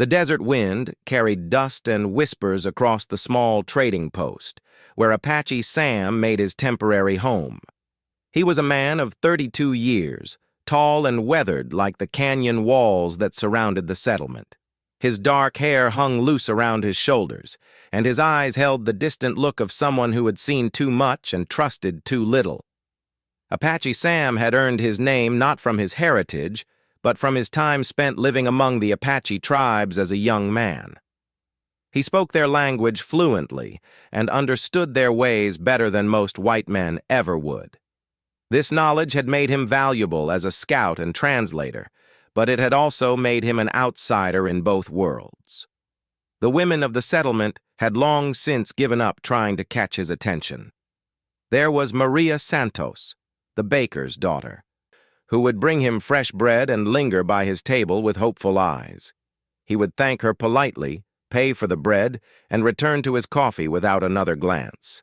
The desert wind carried dust and whispers across the small trading post, where Apache Sam made his temporary home. He was a man of 32 years, tall and weathered like the canyon walls that surrounded the settlement. His dark hair hung loose around his shoulders, and his eyes held the distant look of someone who had seen too much and trusted too little. Apache Sam had earned his name not from his heritage, but from his time spent living among the Apache tribes as a young man. He spoke their language fluently and understood their ways better than most white men ever would. This knowledge had made him valuable as a scout and translator, but it had also made him an outsider in both worlds. The women of the settlement had long since given up trying to catch his attention. There was Maria Santos, the baker's daughter, who would bring him fresh bread and linger by his table with hopeful eyes. He would thank her politely, pay for the bread, and return to his coffee without another glance.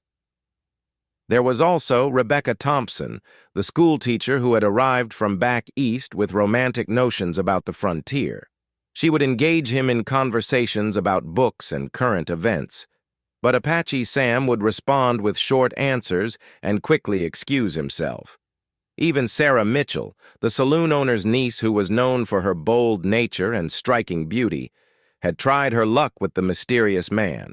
There was also Rebecca Thompson, the schoolteacher who had arrived from back east with romantic notions about the frontier. She would engage him in conversations about books and current events, but Apache Sam would respond with short answers and quickly excuse himself. Even Sarah Mitchell, the saloon owner's niece who was known for her bold nature and striking beauty, had tried her luck with the mysterious man.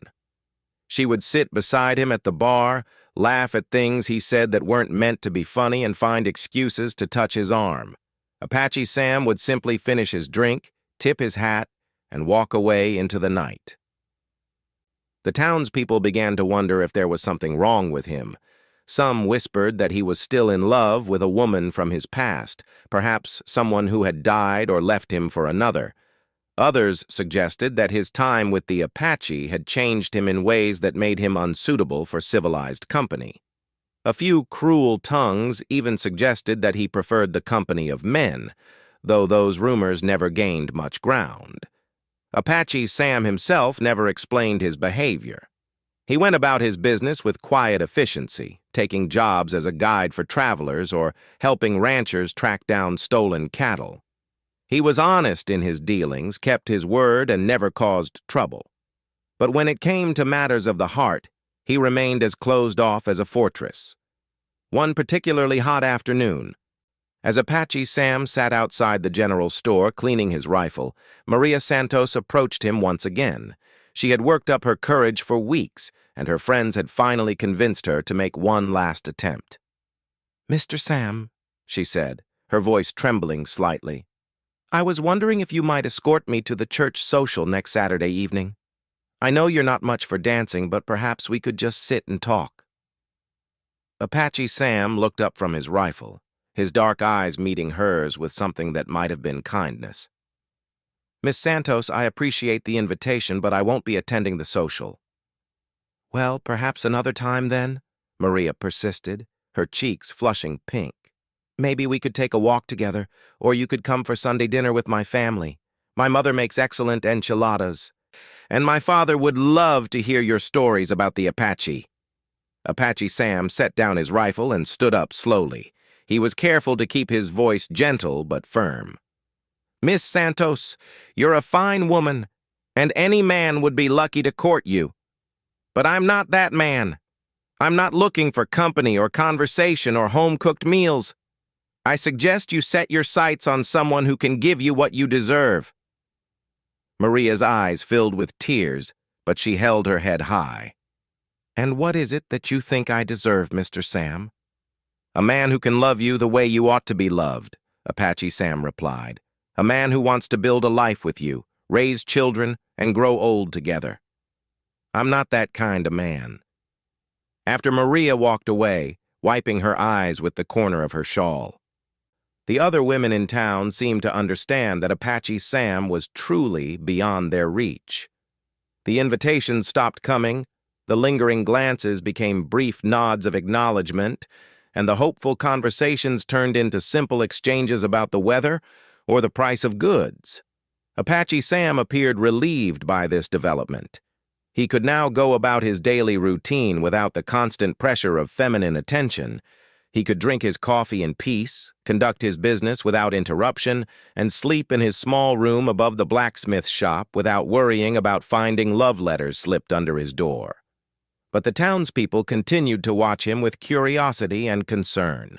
She would sit beside him at the bar, laugh at things he said that weren't meant to be funny, and find excuses to touch his arm. Apache Sam would simply finish his drink, tip his hat, and walk away into the night. The townspeople began to wonder if there was something wrong with him. Some whispered that he was still in love with a woman from his past, perhaps someone who had died or left him for another. Others suggested that his time with the Apache had changed him in ways that made him unsuitable for civilized company. A few cruel tongues even suggested that he preferred the company of men, though those rumors never gained much ground. Apache Sam himself never explained his behavior. He went about his business with quiet efficiency, taking jobs as a guide for travelers or helping ranchers track down stolen cattle. He was honest in his dealings, kept his word, and never caused trouble. But when it came to matters of the heart, he remained as closed off as a fortress. One particularly hot afternoon, as Apache Sam sat outside the general store cleaning his rifle, Maria Santos approached him once again. She had worked up her courage for weeks, and her friends had finally convinced her to make one last attempt. "Mr. Sam," she said, her voice trembling slightly, "I was wondering if you might escort me to the church social next Saturday evening. I know you're not much for dancing, but perhaps we could just sit and talk." Apache Sam looked up from his rifle, his dark eyes meeting hers with something that might have been kindness. "Miss Santos, I appreciate the invitation, but I won't be attending the social." "Well, perhaps another time then," Maria persisted, her cheeks flushing pink. "Maybe we could take a walk together, or you could come for Sunday dinner with my family. My mother makes excellent enchiladas. And my father would love to hear your stories about the Apache." Apache Sam set down his rifle and stood up slowly. He was careful to keep his voice gentle but firm. "Miss Santos, you're a fine woman, and any man would be lucky to court you. But I'm not that man. I'm not looking for company or conversation or home-cooked meals. I suggest you set your sights on someone who can give you what you deserve." Maria's eyes filled with tears, but she held her head high. "And what is it that you think I deserve, Mr. Sam?" "A man who can love you the way you ought to be loved," Apache Sam replied. "A man who wants to build a life with you, raise children, and grow old together. I'm not that kind of man." After Maria walked away, wiping her eyes with the corner of her shawl, the other women in town seemed to understand that Apache Sam was truly beyond their reach. The invitations stopped coming, the lingering glances became brief nods of acknowledgement, and the hopeful conversations turned into simple exchanges about the weather or the price of goods. Apache Sam appeared relieved by this development. He could now go about his daily routine without the constant pressure of feminine attention. He could drink his coffee in peace, conduct his business without interruption, and sleep in his small room above the blacksmith shop without worrying about finding love letters slipped under his door. But the townspeople continued to watch him with curiosity and concern.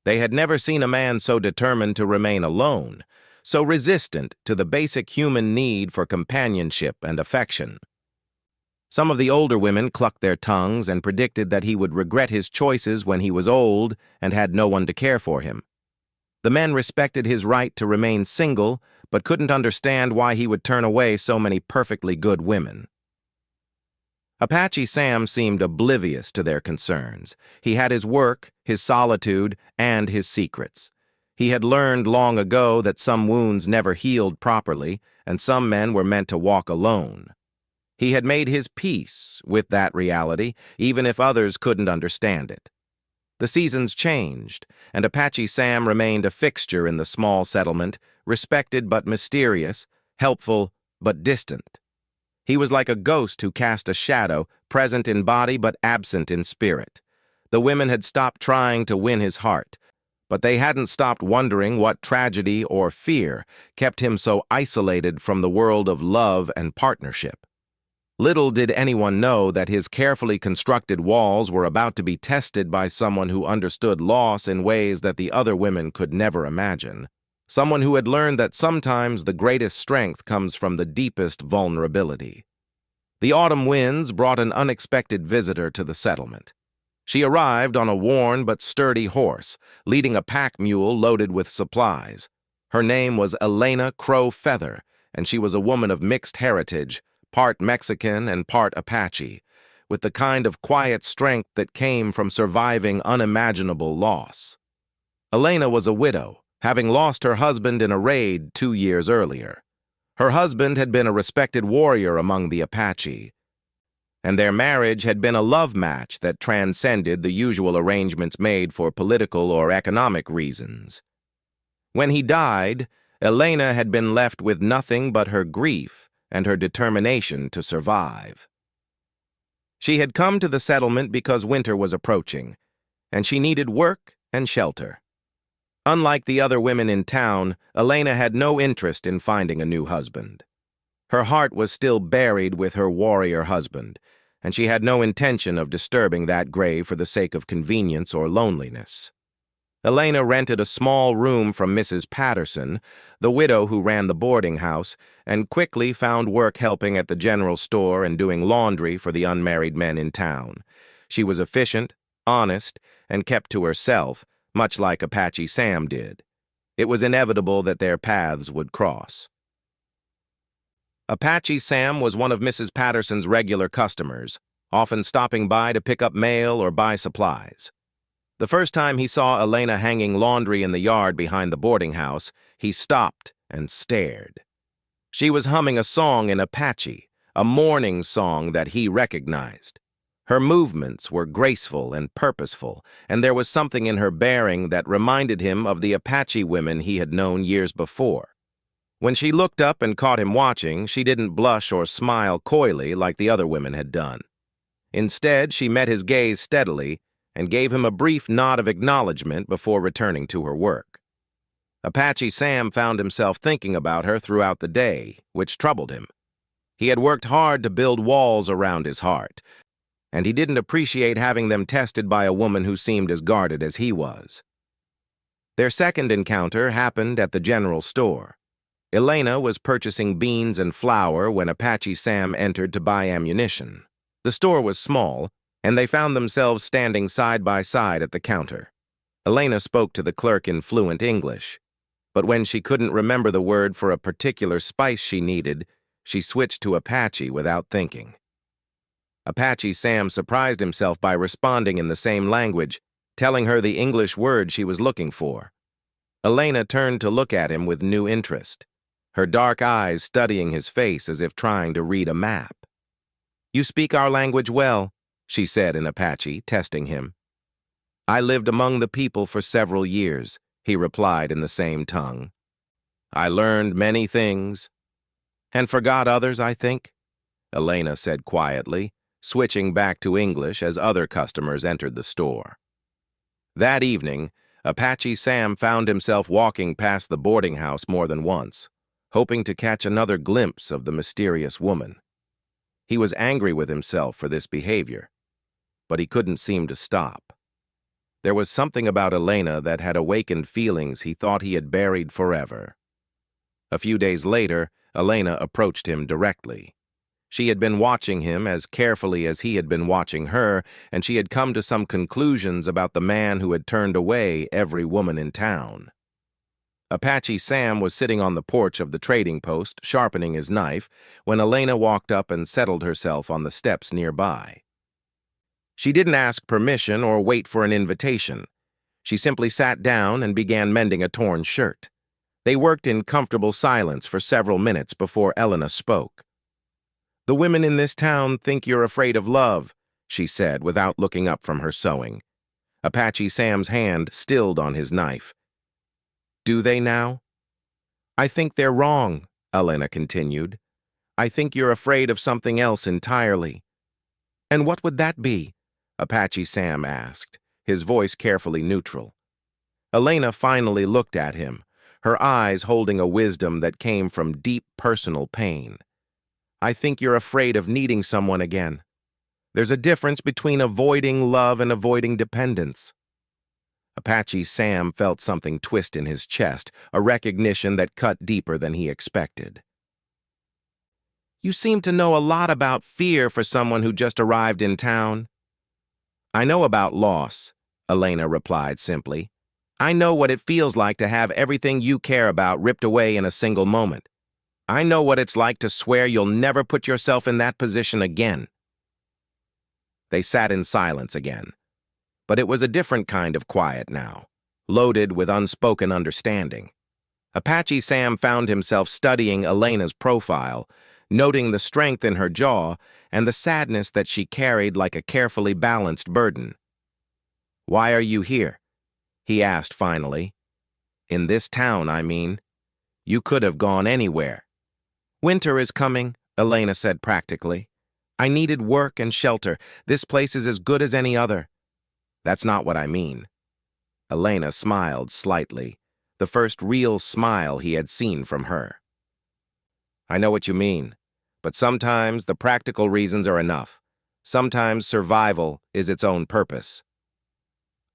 They had never seen a man so determined to remain alone, so resistant to the basic human need for companionship and affection. Some of the older women clucked their tongues and predicted that he would regret his choices when he was old and had no one to care for him. The men respected his right to remain single, but couldn't understand why he would turn away so many perfectly good women. Apache Sam seemed oblivious to their concerns. He had his work, his solitude, and his secrets. He had learned long ago that some wounds never healed properly, and some men were meant to walk alone. He had made his peace with that reality, even if others couldn't understand it. The seasons changed, and Apache Sam remained a fixture in the small settlement, respected but mysterious, helpful but distant. He was like a ghost who cast a shadow, present in body but absent in spirit. The women had stopped trying to win his heart, but they hadn't stopped wondering what tragedy or fear kept him so isolated from the world of love and partnership. Little did anyone know that his carefully constructed walls were about to be tested by someone who understood loss in ways that the other women could never imagine. Someone who had learned that sometimes the greatest strength comes from the deepest vulnerability. The autumn winds brought an unexpected visitor to the settlement. She arrived on a worn but sturdy horse, leading a pack mule loaded with supplies. Her name was Elena Crow Feather, and she was a woman of mixed heritage, part Mexican and part Apache, with the kind of quiet strength that came from surviving unimaginable loss. Elena was a widow, having lost her husband in a raid 2 years earlier. Her husband had been a respected warrior among the Apache, and their marriage had been a love match that transcended the usual arrangements made for political or economic reasons. When he died, Elena had been left with nothing but her grief and her determination to survive. She had come to the settlement because winter was approaching, and she needed work and shelter. Unlike the other women in town, Elena had no interest in finding a new husband. Her heart was still buried with her warrior husband, and she had no intention of disturbing that grave for the sake of convenience or loneliness. Elena rented a small room from Mrs. Patterson, the widow who ran the boarding house, and quickly found work helping at the general store and doing laundry for the unmarried men in town. She was efficient, honest, and kept to herself, much like Apache Sam did. It was inevitable that their paths would cross. Apache Sam was one of Mrs. Patterson's regular customers, often stopping by to pick up mail or buy supplies. The first time he saw Elena hanging laundry in the yard behind the boarding house, he stopped and stared. She was humming a song in Apache, a mourning song that he recognized. Her movements were graceful and purposeful, and there was something in her bearing that reminded him of the Apache women he had known years before. When she looked up and caught him watching, she didn't blush or smile coyly like the other women had done. Instead, she met his gaze steadily and gave him a brief nod of acknowledgement before returning to her work. Apache Sam found himself thinking about her throughout the day, which troubled him. He had worked hard to build walls around his heart, and he didn't appreciate having them tested by a woman who seemed as guarded as he was. Their second encounter happened at the general store. Elena was purchasing beans and flour when Apache Sam entered to buy ammunition. The store was small, and they found themselves standing side by side at the counter. Elena spoke to the clerk in fluent English, but when she couldn't remember the word for a particular spice she needed, she switched to Apache without thinking. Apache Sam surprised himself by responding in the same language, telling her the English word she was looking for. Elena turned to look at him with new interest, her dark eyes studying his face as if trying to read a map. "You speak our language well," she said in Apache, testing him. "I lived among the people for several years," he replied in the same tongue. "I learned many things, and forgot others, I think," Elena said quietly, switching back to English as other customers entered the store. That evening, Apache Sam found himself walking past the boarding house more than once, hoping to catch another glimpse of the mysterious woman. He was angry with himself for this behavior, but he couldn't seem to stop. There was something about Elena that had awakened feelings he thought he had buried forever. A few days later, Elena approached him directly. She had been watching him as carefully as he had been watching her, and she had come to some conclusions about the man who had turned away every woman in town. Apache Sam was sitting on the porch of the trading post, sharpening his knife, when Elena walked up and settled herself on the steps nearby. She didn't ask permission or wait for an invitation. She simply sat down and began mending a torn shirt. They worked in comfortable silence for several minutes before Elena spoke. "The women in this town think you're afraid of love," she said without looking up from her sewing. Apache Sam's hand stilled on his knife. "Do they now?" "I think they're wrong," Elena continued. "I think you're afraid of something else entirely." "And what would that be?" Apache Sam asked, his voice carefully neutral. Elena finally looked at him, her eyes holding a wisdom that came from deep personal pain. "I think you're afraid of needing someone again. There's a difference between avoiding love and avoiding dependence." Apache Sam felt something twist in his chest, a recognition that cut deeper than he expected. "You seem to know a lot about fear for someone who just arrived in town." "I know about loss," Elena replied simply. "I know what it feels like to have everything you care about ripped away in a single moment. I know what it's like to swear you'll never put yourself in that position again." They sat in silence again. But it was a different kind of quiet now, loaded with unspoken understanding. Apache Sam found himself studying Elena's profile, noting the strength in her jaw and the sadness that she carried like a carefully balanced burden. "Why are you here?" he asked finally. "In this town, I mean. You could have gone anywhere." "Winter is coming," Elena said practically. "I needed work and shelter. This place is as good as any other." "That's not what I mean." Elena smiled slightly, the first real smile he had seen from her. "I know what you mean, but sometimes the practical reasons are enough. Sometimes survival is its own purpose."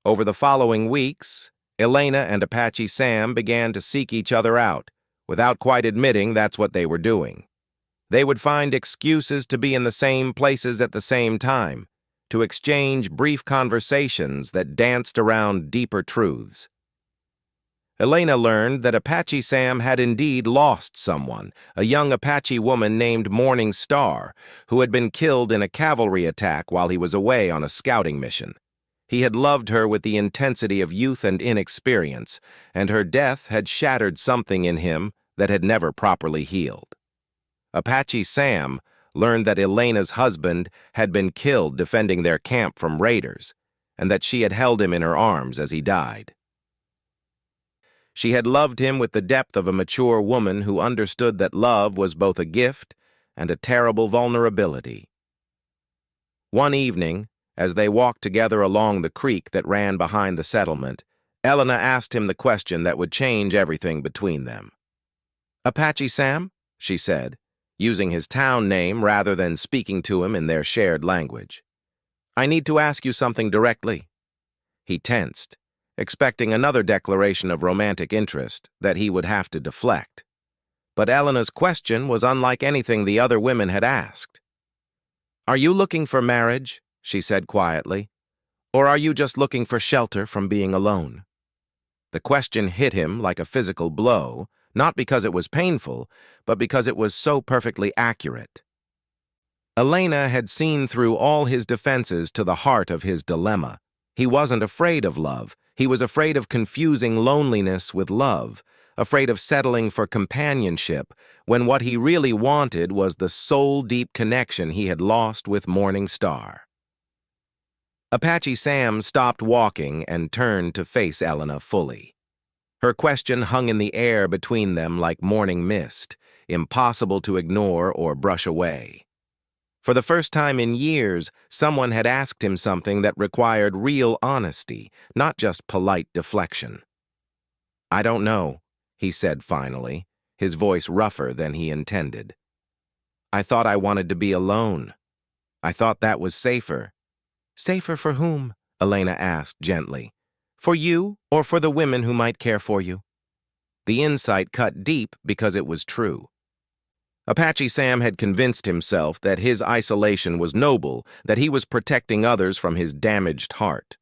Over the following weeks, Elena and Apache Sam began to seek each other out, without quite admitting that's what they were doing. They would find excuses to be in the same places at the same time, to exchange brief conversations that danced around deeper truths. Elena learned that Apache Sam had indeed lost someone, a young Apache woman named Morning Star, who had been killed in a cavalry attack while he was away on a scouting mission. He had loved her with the intensity of youth and inexperience, and her death had shattered something in him that had never properly healed. Apache Sam learned that Elena's husband had been killed defending their camp from raiders, and that she had held him in her arms as he died. She had loved him with the depth of a mature woman who understood that love was both a gift and a terrible vulnerability. One evening, as they walked together along the creek that ran behind the settlement, Elena asked him the question that would change everything between them. "Apache Sam?" she said, using his town name rather than speaking to him in their shared language. "I need to ask you something directly." He tensed, expecting another declaration of romantic interest that he would have to deflect. But Elena's question was unlike anything the other women had asked. "Are you looking for marriage?" she said quietly. "Or are you just looking for shelter from being alone?" The question hit him like a physical blow, not because it was painful, but because it was so perfectly accurate. Elena had seen through all his defenses to the heart of his dilemma. He wasn't afraid of love. He was afraid of confusing loneliness with love, afraid of settling for companionship, when what he really wanted was the soul-deep connection he had lost with Morning Star. Apache Sam stopped walking and turned to face Elena fully. Her question hung in the air between them like morning mist, impossible to ignore or brush away. For the first time in years, someone had asked him something that required real honesty, not just polite deflection. "I don't know," he said finally, his voice rougher than he intended. "I thought I wanted to be alone. I thought that was safer." "Safer for whom?" Elena asked gently. "For you or for the women who might care for you?" The insight cut deep because it was true. Apache Sam had convinced himself that his isolation was noble, that he was protecting others from his damaged heart.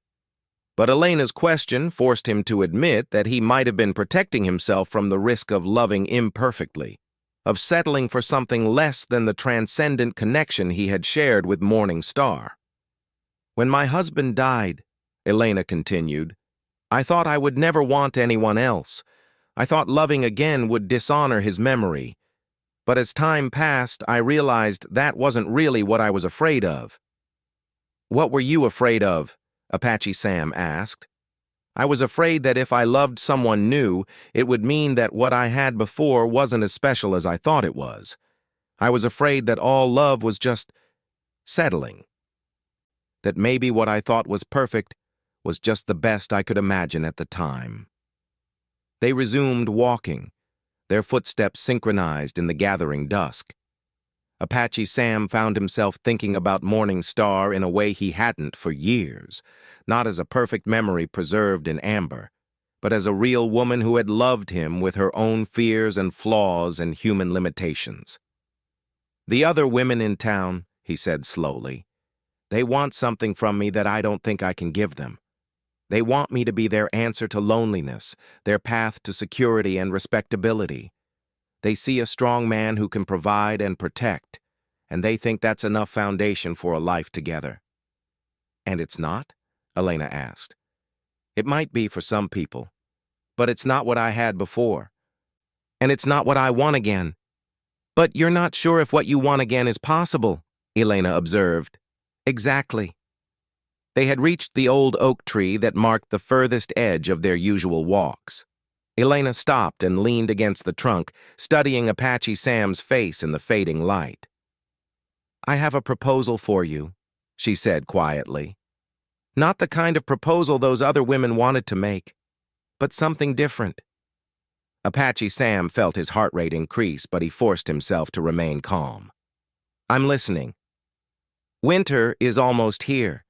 But Elena's question forced him to admit that he might have been protecting himself from the risk of loving imperfectly, of settling for something less than the transcendent connection he had shared with Morning Star. "When my husband died," Elena continued, "I thought I would never want anyone else. I thought loving again would dishonor his memory. But as time passed, I realized that wasn't really what I was afraid of." "What were you afraid of?" Apache Sam asked. "I was afraid that if I loved someone new, it would mean that what I had before wasn't as special as I thought it was. I was afraid that all love was just settling. That maybe what I thought was perfect was just the best I could imagine at the time." They resumed walking, their footsteps synchronized in the gathering dusk. Apache Sam found himself thinking about Morning Star in a way he hadn't for years, not as a perfect memory preserved in amber, but as a real woman who had loved him with her own fears and flaws and human limitations. "The other women in town," he said slowly, "they want something from me that I don't think I can give them. They want me to be their answer to loneliness, their path to security and respectability. They see a strong man who can provide and protect, and they think that's enough foundation for a life together." "And it's not?" Elena asked. "It might be for some people, but it's not what I had before. And it's not what I want again." "But you're not sure if what you want again is possible," Elena observed. "Exactly." They had reached the old oak tree that marked the furthest edge of their usual walks. Elena stopped and leaned against the trunk, studying Apache Sam's face in the fading light. "I have a proposal for you," she said quietly. "Not the kind of proposal those other women wanted to make, but something different." Apache Sam felt his heart rate increase, but he forced himself to remain calm. "I'm listening. Winter is almost here.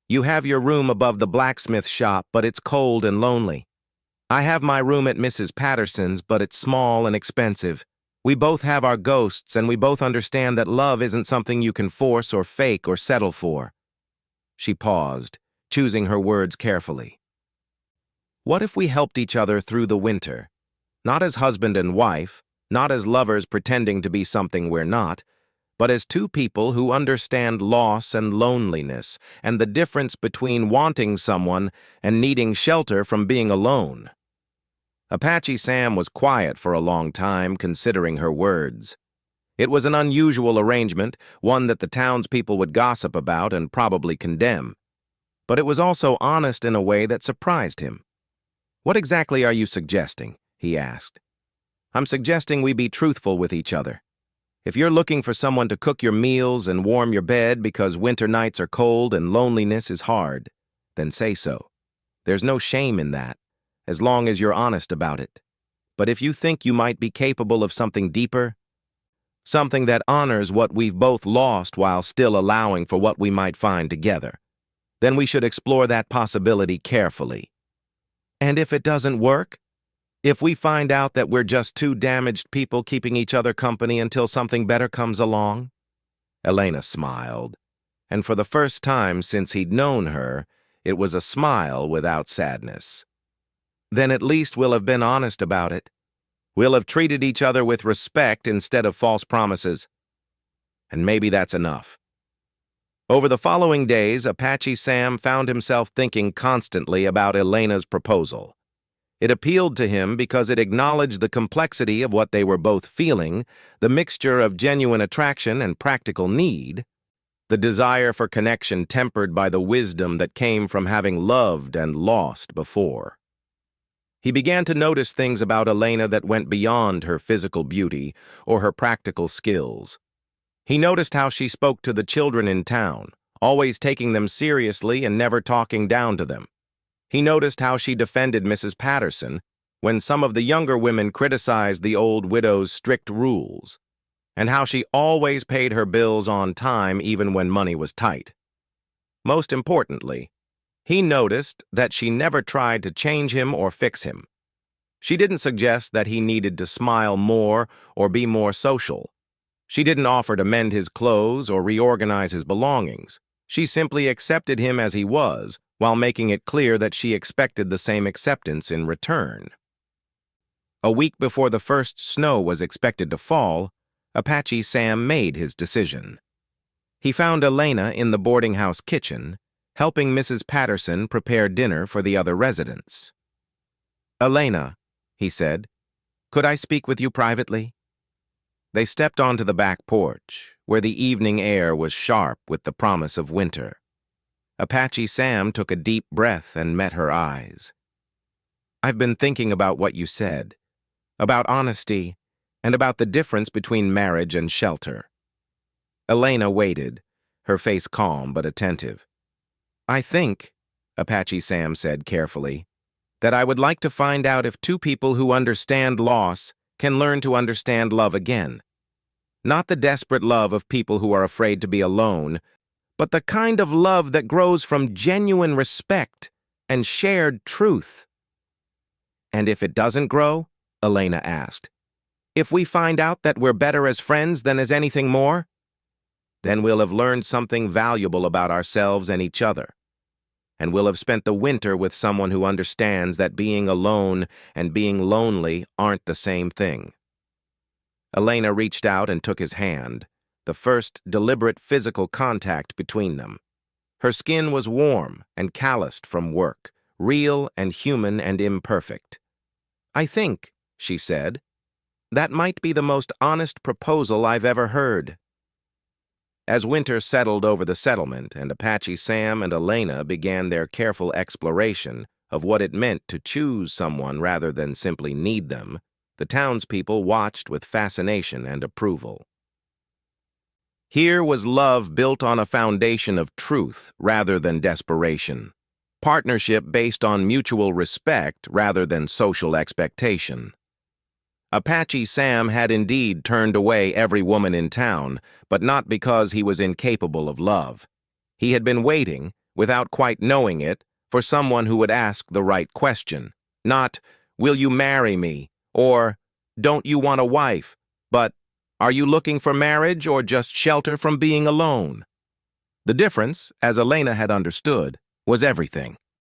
You have your room above the blacksmith shop, but it's cold and lonely. I have my room at Mrs. Patterson's, but it's small and expensive. We both have our ghosts, and we both understand that love isn't something you can force or fake or settle for." She paused, choosing her words carefully. "What if we helped each other through the winter? Not as husband and wife, not as lovers pretending to be something we're not, but as two people who understand loss and loneliness and the difference between wanting someone and needing shelter from being alone." Apache Sam was quiet for a long time, considering her words. It was an unusual arrangement, one that the townspeople would gossip about and probably condemn. But it was also honest in a way that surprised him. "What exactly are you suggesting?" he asked. "I'm suggesting we be truthful with each other. If you're looking for someone to cook your meals and warm your bed because winter nights are cold and loneliness is hard, then say so. There's no shame in that, as long as you're honest about it. But if you think you might be capable of something deeper, something that honors what we've both lost while still allowing for what we might find together, then we should explore that possibility carefully. And if it doesn't work? If we find out that we're just two damaged people keeping each other company until something better comes along?" Elena smiled, and for the first time since he'd known her, it was a smile without sadness. "Then at least we'll have been honest about it. We'll have treated each other with respect instead of false promises. And maybe that's enough." Over the following days, Apache Sam found himself thinking constantly about Elena's proposal. It appealed to him because it acknowledged the complexity of what they were both feeling, the mixture of genuine attraction and practical need, the desire for connection tempered by the wisdom that came from having loved and lost before. He began to notice things about Elena that went beyond her physical beauty or her practical skills. He noticed how she spoke to the children in town, always taking them seriously and never talking down to them. He noticed how she defended Mrs. Patterson when some of the younger women criticized the old widow's strict rules, and how she always paid her bills on time even when money was tight. Most importantly, he noticed that she never tried to change him or fix him. She didn't suggest that he needed to smile more or be more social. She didn't offer to mend his clothes or reorganize his belongings. She simply accepted him as he was, while making it clear that she expected the same acceptance in return. A week before the first snow was expected to fall, Apache Sam made his decision. He found Elena in the boarding house kitchen, helping Mrs. Patterson prepare dinner for the other residents. "Elena," he said, "could I speak with you privately?" They stepped onto the back porch, where the evening air was sharp with the promise of winter. Apache Sam took a deep breath and met her eyes. "I've been thinking about what you said, about honesty, and about the difference between marriage and shelter." Elena waited, her face calm but attentive. "I think," Apache Sam said carefully, "that I would like to find out if two people who understand loss can learn to understand love again. Not the desperate love of people who are afraid to be alone, but the kind of love that grows from genuine respect and shared truth." "And if it doesn't grow?" Elena asked. "If we find out that we're better as friends than as anything more?" "Then we'll have learned something valuable about ourselves and each other. And we'll have spent the winter with someone who understands that being alone and being lonely aren't the same thing." Elena reached out and took his hand, the first deliberate physical contact between them. Her skin was warm and calloused from work, real and human and imperfect. "I think," she said, "that might be the most honest proposal I've ever heard." As winter settled over the settlement and Apache Sam and Elena began their careful exploration of what it meant to choose someone rather than simply need them, the townspeople watched with fascination and approval. Here was love built on a foundation of truth rather than desperation, partnership based on mutual respect rather than social expectation. Apache Sam had indeed turned away every woman in town, but not because he was incapable of love. He had been waiting, without quite knowing it, for someone who would ask the right question. Not, "Will you marry me?" or "Don't you want a wife?" but, "Are you looking for marriage or just shelter from being alone?" The difference, as Elena had understood, was everything.